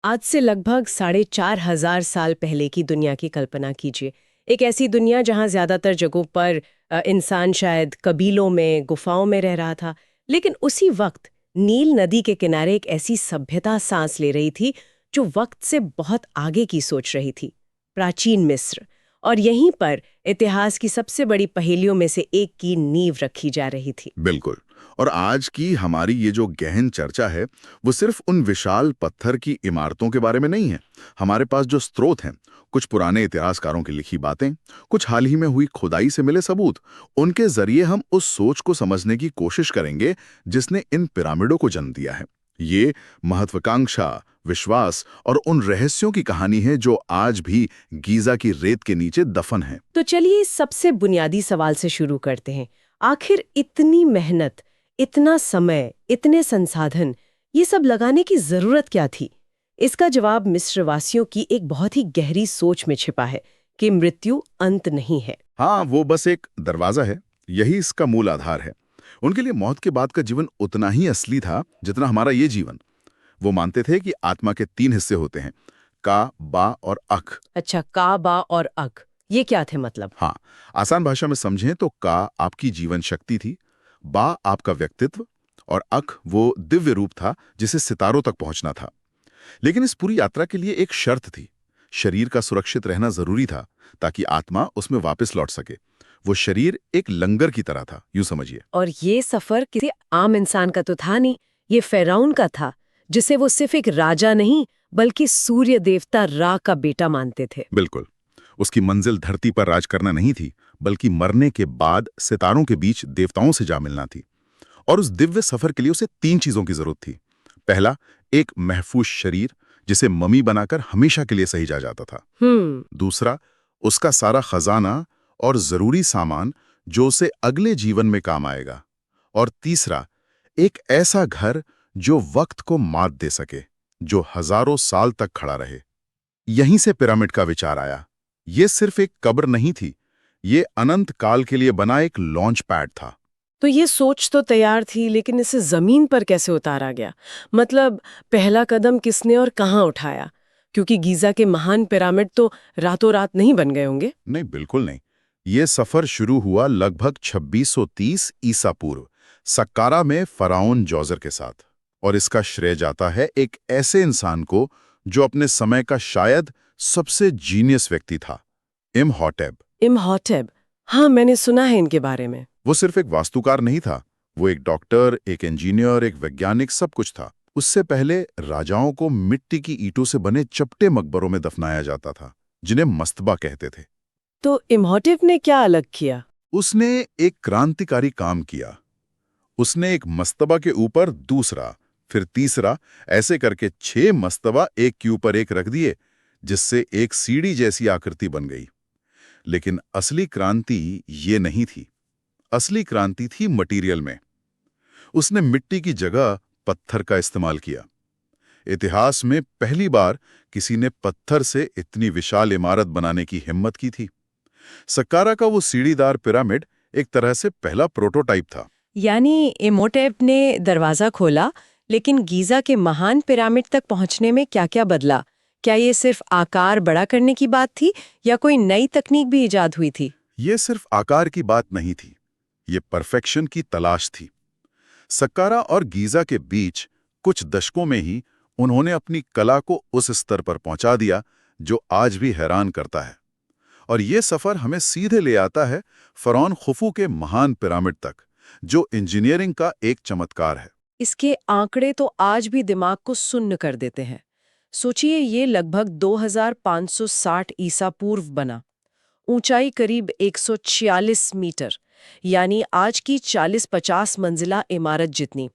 आज से लगभग 4,500 साल पहले की दुनिया की कल्पना कीजिए। एक ऐसी दुनिया जहां ज्यादातर जगहों पर इंसान शायद कबीलों में, गुफाओं में रह रहा था। लेकिन उसी वक्त नील नदी के किनारे एक ऐसी सभ्यता सांस ले रही थी जो वक्त से बहुत आगे की सोच रही थी, प्राचीन मिस्र। और यहीं पर इतिहास की सबसे बड़ी पहेलियों में से एक की नींव रखी जा रही थी। बिल्कुल। और आज की हमारी ये जो गहन चर्चा है वो सिर्फ उन विशाल पत्थर की इमारतों के बारे में नहीं है। हमारे पास जो स्रोत हैं, कुछ पुराने इतिहासकारों की लिखी बातें, कुछ हाल ही में हुई खुदाई से मिले सबूत, उनके जरिए हम उस सोच को समझने की कोशिश करेंगे जिसने इन पिरामिडों को जन्म दिया है। ये महत्वाकांक्षा, विश्वास और उन रहस्यों की कहानी है जो आज भी गीजा की रेत के नीचे दफन है। तो चलिए इस सबसे बुनियादी सवाल से शुरू करते हैं। आखिर इतनी मेहनत, इतना समय, इतने संसाधन, ये सब लगाने की जरूरत क्या थी? इसका जवाब मिस्रवासियों की एक बहुत ही गहरी सोच में छिपा है कि मृत्यु अंत नहीं है। हाँ, वो बस एक दरवाजा है। यही इसका मूल आधार है। उनके लिए मौत के बाद का जीवन उतना ही असली था जितना हमारा ये जीवन। वो मानते थे कि आत्मा के 3 हिस्से होते हैं, का, बा और अख। अच्छा, का, बा और अक, ये क्या थे मतलब? हाँ, आसान भाषा में समझें तो का आपकी जीवन शक्ति थी, बा आपका व्यक्तित्व, और अख वो दिव्य रूप था जिसे सितारों तक पहुंचना था। लेकिन इस पूरी यात्रा के लिए एक शर्त थी। शरीर का सुरक्षित रहना जरूरी था ताकि आत्मा उसमें वापस लौट सके। वो शरीर एक लंगर की तरह था, यूं समझिए। और ये सफर किसी आम इंसान का तो था नहीं, ये फिरौन का था, जिसे वो सिर्फ एक राजा नहीं बल्कि सूर्य देवता रा का बेटा मानते थे। बिल्कुल। उसकी मंजिल धरती पर राज करना नहीं थी, बल्कि मरने के बाद सितारों के बीच देवताओं से जा मिलना थी। और उस दिव्य सफर के लिए उसे 3 चीजों की जरूरत थी। पहला, एक महफूज शरीर जिसे ममी बनाकर हमेशा के लिए सहेजा जाता था। दूसरा, उसका सारा खजाना और जरूरी सामान जो उसे अगले जीवन में काम आएगा। और तीसरा, एक ऐसा घर जो वक्त को मात दे सके, जो हजारों साल तक खड़ा रहे। यहीं से पिरामिड का विचार आया। ये सिर्फ एक कब्र नहीं थी, ये अनंत काल के लिए बना एक लॉन्च पैड था। तो ये सोच तो तैयार थी, लेकिन इसे जमीन पर कैसे उतारा गया? मतलब पहला कदम किसने और कहाँ उठाया? क्योंकि गीजा के महान पिरामिड तो रातों रात नहीं बन गए होंगे। नहीं, बिल्कुल नहीं। ये सफर शुरू हुआ लगभग 2630 ईसा पूर्व, सक्कारा में फराउन जोसर के साथ। और इसका श्रेय जाता है एक ऐसे इंसान को जो अपने समय का शायद सबसे जीनियस व्यक्ति था, इमहॉटेब। इमहॉटेब, हाँ मैंने सुना है इनके बारे में। वो सिर्फ एक वास्तुकार नहीं था, वो एक डॉक्टर, एक इंजीनियर, एक वैज्ञानिक, सब कुछ था। उससे पहले राजाओं को मिट्टी की ईंटों से बने चपटे मकबरों में दफनाया जाता था, जिन्हें मस्तबा कहते थे। तो इमहॉटेब ने क्या अलग किया? उसने एक क्रांतिकारी काम किया। उसने एक मस्तबा के ऊपर दूसरा, फिर तीसरा, ऐसे करके 6 मस्तबा एक के ऊपर एक रख दिए, जिससे एक सीढ़ी जैसी आकृति बन गई। लेकिन असली क्रांति ये नहीं थी। असली क्रांति थी मटेरियल में। उसने मिट्टी की जगह पत्थर का इस्तेमाल किया। इतिहास में पहली बार किसी ने पत्थर से इतनी विशाल इमारत बनाने की हिम्मत की थी। सक्कारा का वो सीढ़ीदार पिरामिड एक तरह से पहला प्रोटोटाइप था। यानी इमहॉटेब ने दरवाजा खोला, लेकिन गीजा के महान पिरामिड तक पहुंचने में क्या-क्या बदला? क्या ये सिर्फ आकार बड़ा करने की बात थी या कोई नई तकनीक भी इजाद हुई थी? ये सिर्फ आकार की बात नहीं थी, ये परफेक्शन की तलाश थी। सक्कारा और गीजा के बीच कुछ दशकों में ही उन्होंने अपनी कला को उस स्तर पर पहुंचा दिया जो आज भी हैरान करता है। और ये सफर हमें सीधे ले आता है फरौन खुफू के महान पिरामिड तक, जो इंजीनियरिंग का एक चमत्कार है। इसके आंकड़े तो आज भी दिमाग को सुन्न कर देते हैं। सोचिए, ये लगभग 2560 ईसा पूर्व बना। ऊंचाई करीब 146 मीटर, यानी आज की 40-50 मंजिला इमारत जितनी।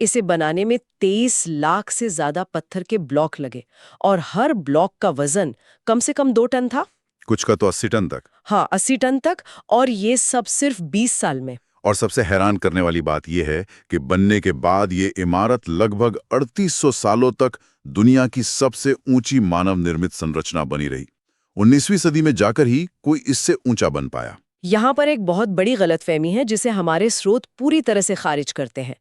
इसे बनाने में 23 लाख से ज्यादा पत्थर के ब्लॉक लगे और हर ब्लॉक का वजन कम से कम 2 टन था। कुछ का तो 80 टन तक। हाँ, 80 टन तक, और ये सब सिर्फ 20 साल में। और सबसे हैरान करने वाली बात यह है कि बनने के बाद ये इमारत लगभग 3800 सालों तक दुनिया की सबसे ऊंची मानव निर्मित संरचना बनी रही। 19वीं सदी में जाकर ही कोई इससे ऊंचा बन पाया। यहाँ पर एक बहुत बड़ी गलतफहमी है जिसे हमारे स्रोत पूरी तरह से खारिज करते हैं।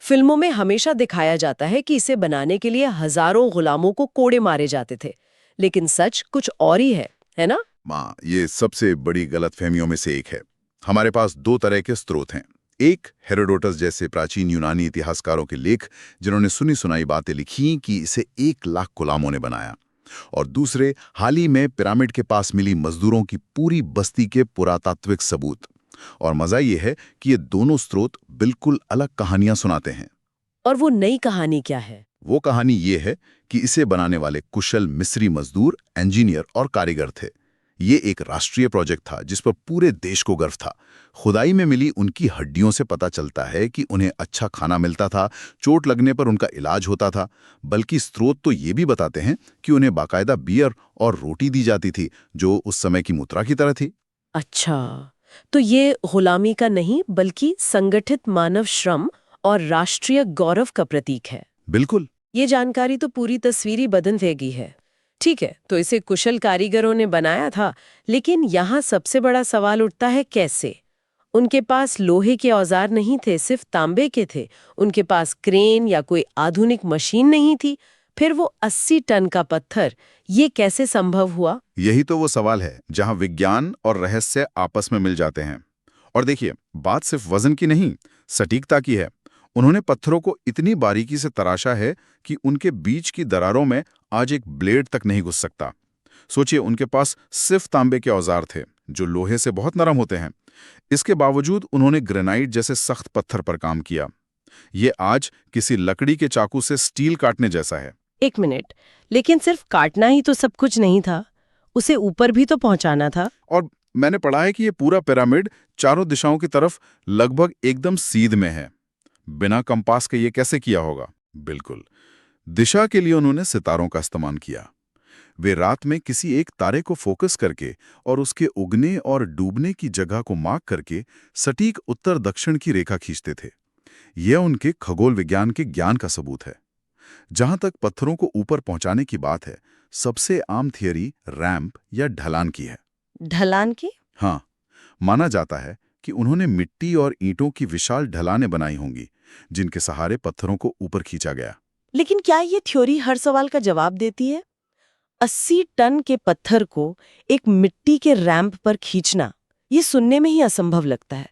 फिल्मों में हमेशा दिखाया जाता है कि इसे बनाने के लिए हजारों गुलामों को कोड़े मारे जाते थे, लेकिन सच कुछ और ही है ना? माँ, ये सबसे बड़ी गलतफहमियों में से एक है। हमारे पास दो तरह के स्रोत हैं। एक, हेरोडोटस जैसे प्राचीन यूनानी इतिहासकारों के लेख, जिन्होंने सुनी सुनाई बातें लिखी कि इसे 1 लाख गुलामों ने बनाया। और दूसरे, हाल ही में पिरामिड के पास मिली मजदूरों की पूरी बस्ती के पुरातात्विक सबूत। और मजा ये है कि ये दोनों स्रोत बिल्कुल अलग कहानियां सुनाते हैं। और वो नई कहानी क्या है? वो कहानी ये है कि इसे बनाने वाले कुशल मिस्री मजदूर, इंजीनियर और कारीगर थे। ये एक राष्ट्रीय प्रोजेक्ट था जिस पर पूरे देश को गर्व था। खुदाई में मिली उनकी हड्डियों से पता चलता है कि उन्हें अच्छा खाना मिलता था, चोट लगने पर उनका इलाज होता था। बल्कि स्रोत तो ये भी बताते हैं कि उन्हें बाकायदा बियर और रोटी दी जाती थी, जो उस समय की मुद्रा की तरह थी। अच्छा, तो ये गुलामी का नहीं बल्कि संगठित मानव श्रम और राष्ट्रीय गौरव का प्रतीक है। बिल्कुल। ये जानकारी तो पूरी तस्वीर ही बदल देगी है। ठीक है, तो इसे कुशल कारीगरों ने बनाया था, लेकिन यहाँ सबसे बड़ा सवाल उठता है कैसे? उनके पास लोहे के औजार नहीं थे, सिर्फ तांबे के थे। उनके पास क्रेन या कोई आधुनिक मशीन नहीं थी। फिर वो 80 टन का पत्थर, ये कैसे संभव हुआ? यही तो वो सवाल है जहां विज्ञान और रहस्य आपस में मिल जाते हैं। और देखिए, बात सिर्फ वजन की नहीं, सटीकता की है। उन्होंने पत्थरों को इतनी बारीकी से तराशा है कि उनके बीच की दरारों में आज एक ब्लेड तक नहीं घुस सकता। सोचिए, उनके पास सिर्फ तांबे के औजार थे जो लोहे से बहुत नरम होते हैं। इसके बावजूद उन्होंने ग्रेनाइट जैसे सख्त पत्थर पर काम किया। ये आज किसी लकड़ी के चाकू से स्टील काटने जैसा है। एक मिनट, लेकिन सिर्फ काटना ही तो सब कुछ नहीं था, उसे ऊपर भी तो पहुंचाना था। और मैंने पढ़ा है कि ये पूरा पिरामिड चारों दिशाओं की तरफ लगभग एकदम सीध में है। बिना कंपास के ये कैसे किया होगा? बिल्कुल, दिशा के लिए उन्होंने सितारों का इस्तेमाल किया। वे रात में किसी एक तारे को फोकस करके और उसके उगने और डूबने की जगह को मार्क करके सटीक उत्तर दक्षिण की रेखा खींचते थे। यह उनके खगोल विज्ञान के ज्ञान का सबूत है। जहां तक पत्थरों को ऊपर पहुंचाने की बात है, सबसे आम थियरी रैंप या ढलान की है। ढलान की? हाँ, माना जाता है कि उन्होंने मिट्टी और ईंटों की विशाल ढलानें बनाई होंगी, जिनके सहारे पत्थरों को ऊपर खींचा गया। लेकिन क्या ये थ्योरी हर सवाल का जवाब देती है? 80 टन के पत्थर को एक मिट्टी के रैंप पर खींचना, ये सुनने में ही असंभव लगता है।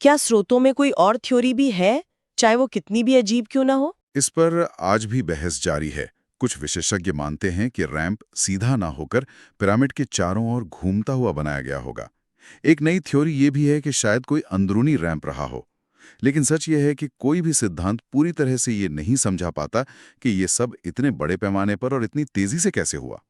क्या स्रोतों में कोई और थ्योरी भी है, चाहे वो कितनी भी अजीब क्यों ना हो? इस पर आज भी बहस जारी है। कुछ विशेषज्ञ मानते हैं कि रैंप सीधा ना होकर पिरामिड के चारों ओर घूमता हुआ बनाया गया होगा। एक नई थ्योरी ये भी है कि शायद कोई अंदरूनी रैंप रहा हो। लेकिन सच ये है कि कोई भी सिद्धांत पूरी तरह से ये नहीं समझा पाता कि ये सब इतने बड़े पैमाने पर और इतनी तेजी से कैसे हुआ।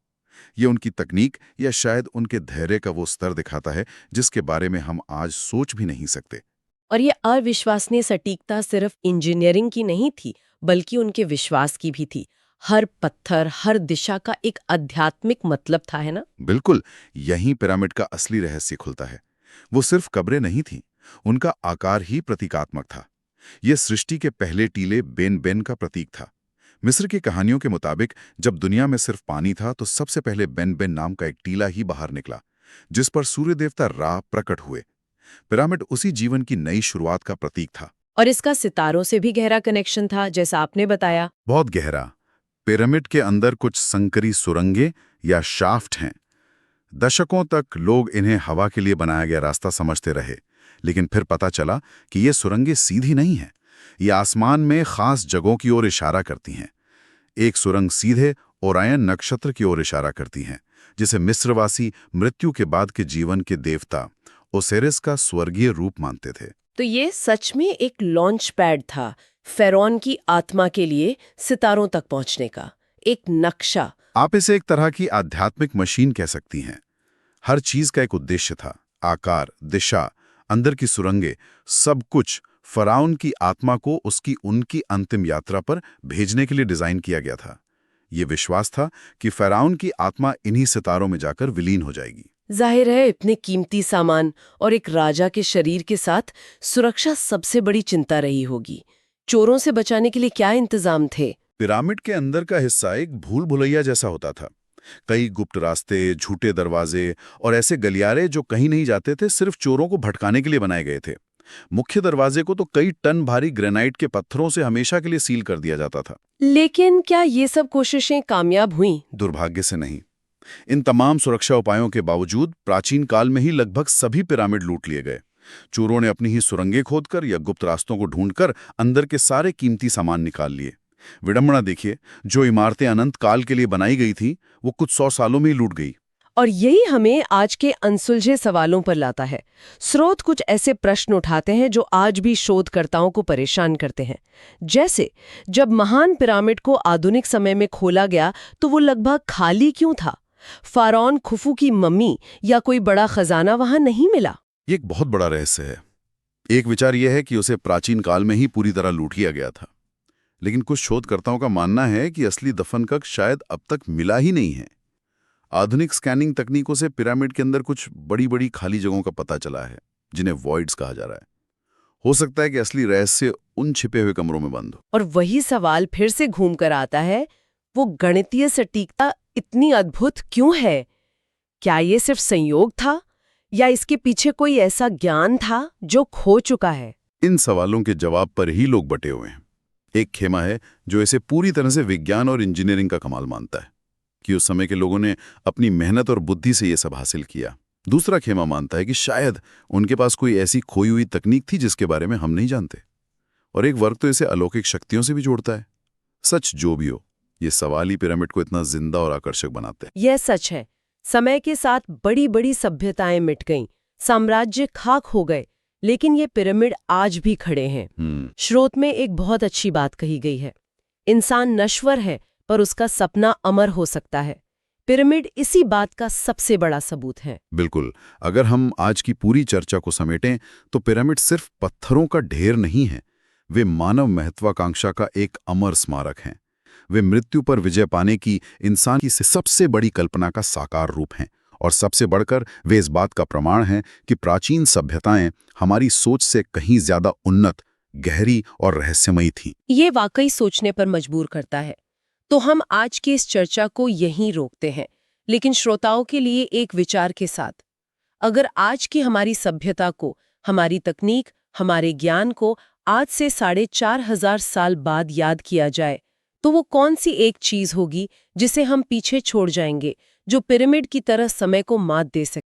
ये उनकी तकनीक या शायद उनके धैर्य का वो स्तर दिखाता है जिसके बारे में हम आज सोच भी नहीं सकते। और ये अविश्वसनीय सटीकता सिर्फ इंजीनियरिंग की नहीं थी, बल्कि उनके विश्वास की भी थी। हर पत्थर, हर दिशा का एक आध्यात्मिक मतलब था, है ना? बिल्कुल, यहीं पिरामिड का असली रहस्य खुलता है। वो सिर्फ कब्रें नहीं थीं, उनका आकार ही प्रतीकात्मक था। यह सृष्टि के पहले टीले बेन बेन का प्रतीक था। मिस्र की कहानियों के मुताबिक जब दुनिया में सिर्फ पानी था तो सबसे पहले बेन बेन नाम का एक टीला ही बाहर निकला, जिस पर सूर्य देवता रा प्रकट हुए। पिरामिड उसी जीवन की नई शुरुआत का प्रतीक था। और इसका सितारों से भी गहरा कनेक्शन था, जैसा आपने बताया। बहुत गहरा। पिरामिड के अंदर कुछ संकरी सुरंगें या शाफ्ट हैं। दशकों तक लोग इन्हें हवा के लिए बनाया गया रास्ता समझते रहे, लेकिन फिर पता चला कि ये सुरंगें सीधी नहीं हैं। ये आसमान में खास जगहों की ओर इशारा करती हैं। एक सुरंग सीधे ओरायन नक्षत्र की ओर इशारा करती हैं, जिसे मिस्रवासी मृत्यु के बाद के जीवन के देवता ओसिरिस का स्वर्गीय रूप मानते थे। तो ये सच में एक लॉन्च पैड था, फेरौन की आत्मा के लिए सितारों तक पहुंचने का एक नक्शा। आप इसे एक तरह की आध्यात्मिक मशीन कह सकती हैं। हर चीज का एक उद्देश्य था। आकार, दिशा, अंदर की सुरंगें, सब कुछ फराउन की आत्मा को उसकी उनकी अंतिम यात्रा पर भेजने के लिए डिजाइन किया गया था। ये विश्वास था कि फराउन की आत्मा इन्हीं सितारों में जाकर विलीन हो जाएगी। जाहिर है, इतने कीमती सामान और एक राजा के शरीर के साथ सुरक्षा सबसे बड़ी चिंता रही होगी। चोरों से बचाने के लिए क्या इंतजाम थे? पिरामिड के अंदर का हिस्सा एक भूल भुलैया जैसा होता था। कई गुप्त रास्ते, झूठे दरवाजे और ऐसे गलियारे जो कहीं नहीं जाते थे, सिर्फ चोरों को भटकाने के लिए बनाए गए थे। मुख्य दरवाजे को तो कई टन भारी ग्रेनाइट के पत्थरों से हमेशा के लिए सील कर दिया जाता था। लेकिन क्या ये सब कोशिशें कामयाब हुईं? दुर्भाग्य से नहीं। इन तमाम सुरक्षा उपायों के बावजूद प्राचीन काल में ही लगभग सभी पिरामिड लूट लिए गए। चोरों ने अपनी ही सुरंगें खोदकर या गुप्त रास्तों को ढूंढकर अंदर के सारे कीमती सामान निकाल लिए। विडंबना देखिए, जो इमारतें अनंत काल के लिए बनाई गई थी वो कुछ 100 सालों में ही लूट गई। और यही हमें आज के अनसुलझे सवालों पर लाता है। स्रोत कुछ ऐसे प्रश्न उठाते हैं जो आज भी शोधकर्ताओं को परेशान करते हैं। जैसे, जब महान पिरामिड को आधुनिक समय में खोला गया तो वो लगभग खाली क्यों था? फ़ारओन खुफू की मम्मी या कोई बड़ा खजाना वहां नहीं मिला? ये एक बहुत बड़ा रहस्य है। एक विचार यह है कि उसे प्राचीन काल में ही पूरी तरह लूट लिया गया था, लेकिन कुछ शोधकर्ताओं का मानना है कि असली दफन कक्ष शायद अब तक मिला ही नहीं है। आधुनिक स्कैनिंग तकनीकों से पिरामिड के अंदर कुछ बड़ी बड़ी खाली जगहों का पता चला है, जिन्हें वॉइड्स कहा जा रहा है। हो सकता है कि असली रहस्य उन छिपे हुए कमरों में बंद हो। और वही सवाल फिर से घूम कर आता है, वो गणितीय सटीकता इतनी अद्भुत क्यों है? क्या ये सिर्फ संयोग था या इसके पीछे कोई ऐसा ज्ञान था जो खो चुका है? इन सवालों के जवाब पर ही लोग बटे हुए हैं। एक खेमा है जो इसे पूरी तरह से विज्ञान और इंजीनियरिंग का कमाल मानता है कि उस समय के लोगों ने अपनी मेहनत और बुद्धि से ये सब हासिल किया। दूसरा खेमा मानता है कि शायद उनके पास कोई ऐसी खोई हुई तकनीक थी जिसके बारे में हम नहीं जानते। और एक वर्ग तो इसे अलौकिक शक्तियों से भी जोड़ता है। सच जो भी हो, ये सवाल ही पिरामिड को इतना जिंदा और आकर्षक बनाते हैं। यह सच है। समय के साथ बड़ी बड़ी सभ्यताएं मिट गईं, साम्राज्य खाक हो गए, लेकिन ये पिरामिड आज भी खड़े हैं। स्रोत में एक बहुत अच्छी बात कही गई है, इंसान नश्वर है पर उसका सपना अमर हो सकता है। पिरामिड इसी बात का सबसे बड़ा सबूत है। बिल्कुल। अगर हम आज की पूरी चर्चा को समेटें तो पिरामिड सिर्फ पत्थरों का ढेर नहीं है, वे मानव महत्वाकांक्षा का एक अमर स्मारक हैं। वे मृत्यु पर विजय पाने की इंसान की सबसे बड़ी कल्पना का साकार रूप हैं, और सबसे बढ़कर वे इस बात का प्रमाण हैं कि प्राचीन सभ्यताएं हमारी सोच से कहीं ज्यादा उन्नत, गहरी और रहस्यमयी थीं। ये वाकई सोचने पर मजबूर करता है। तो हम आज की इस चर्चा को यहीं रोकते हैं, लेकिन श्रोताओं के लिए एक विचार के साथ। अगर आज की हमारी सभ्यता को, हमारी तकनीक, हमारे ज्ञान को आज से 4,500 साल बाद याद किया जाए, तो वो कौन सी एक चीज होगी जिसे हम पीछे छोड़ जाएंगे, जो पिरामिड की तरह समय को मात दे सके?